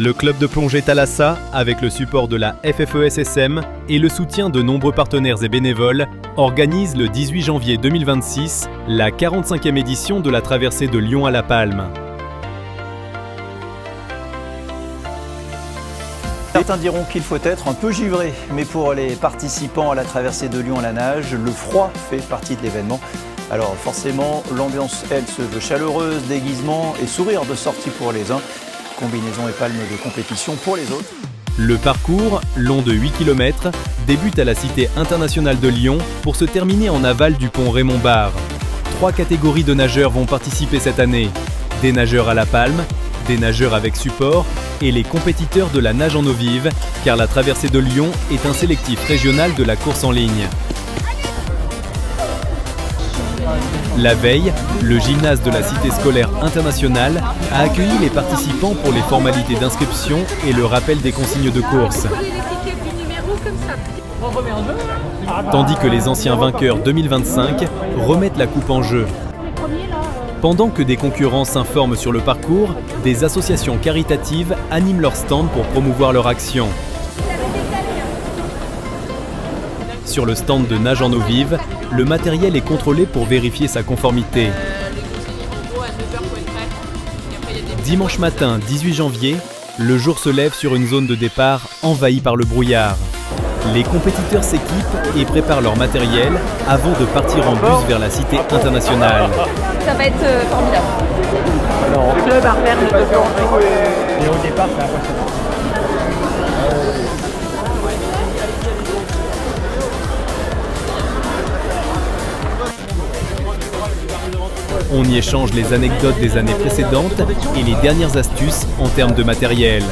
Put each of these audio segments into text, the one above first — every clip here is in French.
Le club de plongée Thalassa, avec le support de la FFESSM et le soutien de nombreux partenaires et bénévoles, organise le 18 janvier 2026 la 45e édition de la traversée de Lyon à La Palme. Certains diront qu'il faut être un peu givré, mais pour les participants à la traversée de Lyon à la nage, le froid fait partie de l'événement. Alors forcément, l'ambiance, elle, se veut chaleureuse, déguisement et sourire de sortie pour les uns, combinaison et palme de compétition pour les autres. Le parcours, long de 8 km, débute à la Cité internationale de Lyon pour se terminer en aval du pont Raymond Barre. 3 catégories de nageurs vont participer cette année. Des nageurs à la palme, des nageurs avec support et les compétiteurs de la nage en eau vive, car la traversée de Lyon est un sélectif régional de la course en ligne. La veille, le gymnase de la Cité scolaire internationale a accueilli les participants pour les formalités d'inscription et le rappel des consignes de course. Tandis que les anciens vainqueurs 2025 remettent la coupe en jeu. Pendant que des concurrents s'informent sur le parcours, des associations caritatives animent leur stand pour promouvoir leur action. Sur le stand de nage en eau vive, le matériel est contrôlé pour vérifier sa conformité. Dimanche matin 18 janvier, le jour se lève sur une zone de départ envahie par le brouillard. Les compétiteurs s'équipent et préparent leur matériel avant de partir en bus vers la Cité internationale. Ça va être formidable. Alors, le club à refaire et au départ, c'est impressionnant. On y échange les anecdotes des années précédentes et les dernières astuces en termes de matériel.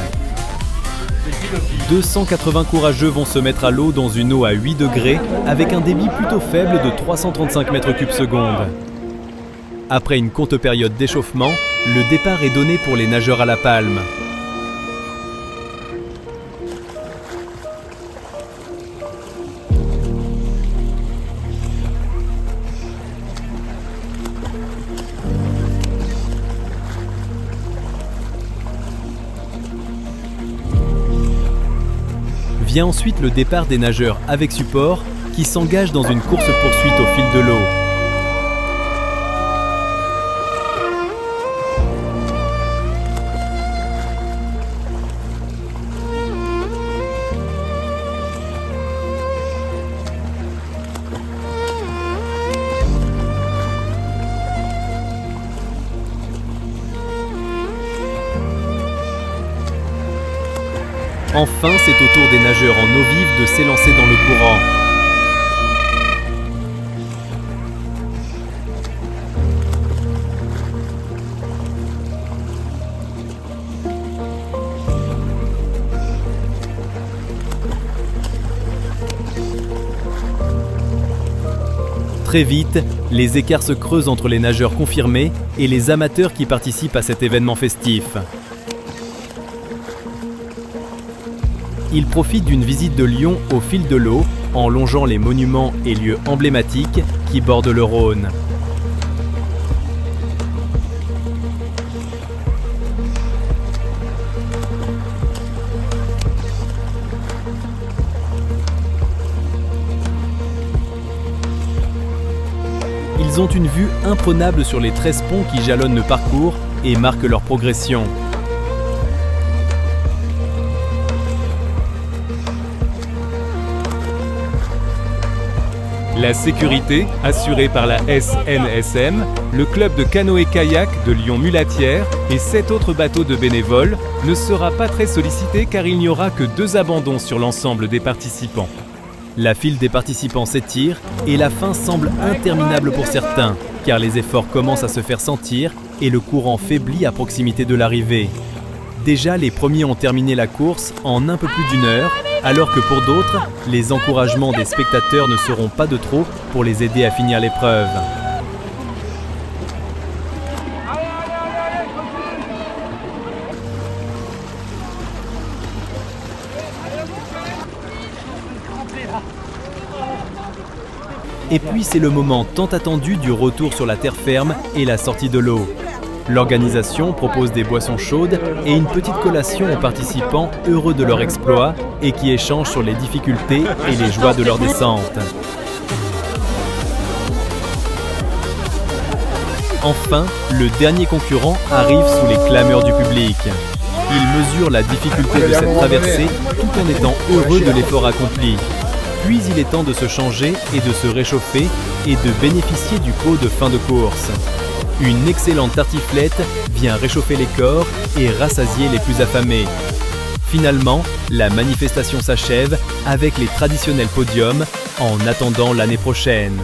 280 courageux vont se mettre à l'eau dans une eau à 8 degrés avec un débit plutôt faible de 335 m³/s. Après une courte période d'échauffement, le départ est donné pour les nageurs à la palme. Vient ensuite le départ des nageurs avec support qui s'engagent dans une course-poursuite au fil de l'eau. Enfin, c'est au tour des nageurs en eau vive de s'élancer dans le courant. Très vite, les écarts se creusent entre les nageurs confirmés et les amateurs qui participent à cet événement festif. Ils profitent d'une visite de Lyon au fil de l'eau en longeant les monuments et lieux emblématiques qui bordent le Rhône. Ils ont une vue imprenable sur les 13 ponts qui jalonnent le parcours et marquent leur progression. La sécurité, assurée par la SNSM, le club de canoë-kayak de Lyon-Mulatière et 7 autres bateaux de bénévoles, ne sera pas très sollicitée car il n'y aura que 2 abandons sur l'ensemble des participants. La file des participants s'étire et la fin semble interminable pour certains, car les efforts commencent à se faire sentir et le courant faiblit à proximité de l'arrivée. Déjà, les premiers ont terminé la course en un peu plus d'1 heure, alors que pour d'autres, les encouragements des spectateurs ne seront pas de trop pour les aider à finir l'épreuve. Et puis c'est le moment tant attendu du retour sur la terre ferme et la sortie de l'eau. L'organisation propose des boissons chaudes et une petite collation aux participants heureux de leur exploit et qui échangent sur les difficultés et les joies de leur descente. Enfin, le dernier concurrent arrive sous les clameurs du public. Il mesure la difficulté de cette traversée tout en étant heureux de l'effort accompli. Puis il est temps de se changer et de se réchauffer et de bénéficier du pot de fin de course. Une excellente tartiflette vient réchauffer les corps et rassasier les plus affamés. Finalement, la manifestation s'achève avec les traditionnels podiums en attendant l'année prochaine.